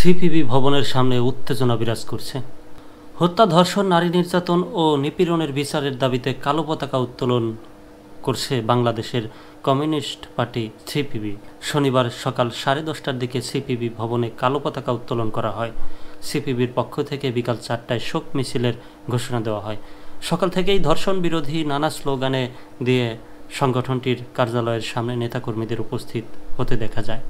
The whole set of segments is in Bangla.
সিপিবি ভবনের সামনে উত্তেজনা বিরাজ করছে। হত্যা, ধর্ষণ, নারী নির্যাতন ও নিপীড়নের বিচারের দাবিতে কালো পতাকা উত্তোলন করছে বাংলাদেশের কমিউনিস্ট পার্টি সিপিবি। শনিবার সকাল 10:30টার দিকে সিপিবি ভবনে কালো পতাকা উত্তোলন করা হয়। সিপিবির পক্ষ থেকে বিকাল 4টায় শোক মিছিলের ঘোষণা দেওয়া হয়। সকাল থেকেই ধর্ষণ বিরোধী নানা স্লোগানে দিয়ে সংগঠনটির কার্যালয়ের সামনে নেতাকর্মীদের উপস্থিত হতে দেখা যায়।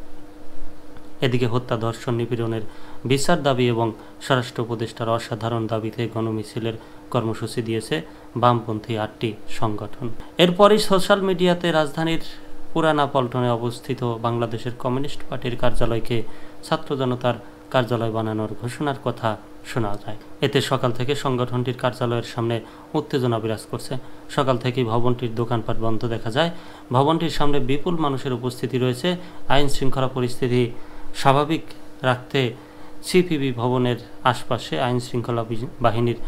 এদিকে হত্যা, ধর্ষণ, নিপীড়নের বিচার দাবি এবং স্বরাষ্ট্র উপদেষ্টার অসাধারণ দাবিতে গণমিছিলের কর্মসূচি দিয়েছে বামপন্থী 8টি সংগঠন। এরপরই সোশ্যাল মিডিয়াতে রাজধানীর পুরানা পল্টনে অবস্থিত বাংলাদেশের কমিউনিস্ট পার্টির কার্যালয়কে ছাত্র জনতার কার্যালয় বানানোর ঘোষণার কথা শোনা যায়। এতে সকাল থেকে সংগঠনটির কার্যালয়ের সামনে উত্তেজনা বিরাজ করছে। সকাল থেকেই ভবনটির দোকানপাট বন্ধ দেখা যায়। ভবনটির সামনে বিপুল মানুষের উপস্থিতি রয়েছে। আইন শৃঙ্খলা পরিস্থিতি স্বাভাবিক রাখতে সিপিবি ভবনের আশপাশে আইন শৃঙ্খলা বাহিনীর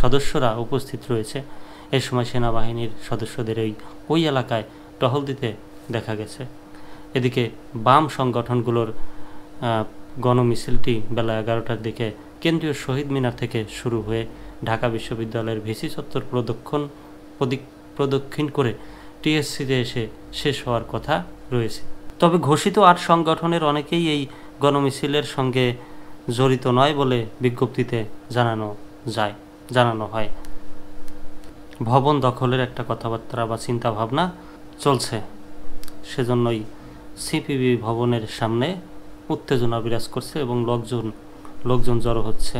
সদস্যরা উপস্থিত রয়েছে। এ সময় সেনাবাহিনীর সদস্যদের ওই এলাকায় টহল দিতে দেখা গেছে। এদিকে বাম সংগঠনগুলোর গণমিছিলটি বেলা 11টার দিকে কেন্দ্রীয় শহীদ মিনার থেকে শুরু হয়ে ঢাকা বিশ্ববিদ্যালয়ের ভিসি চত্বর প্রদক্ষিণ করে টিএসসিতে এসে শেষ হওয়ার কথা রয়েছে। তবে ঘোষিত 8 সংগঠনের অনেকেই এই গণমিছিলের সঙ্গে জড়িত নয় বলে বিজ্ঞপ্তিতে জানানো হয়। ভবন দখলের একটা কথাবার্তা বা চিন্তা ভাবনা চলছে, সেজন্যই সিপিবি ভবনের সামনে উত্তেজনা বিরাজ করছে এবং লোকজন জড়ো হচ্ছে।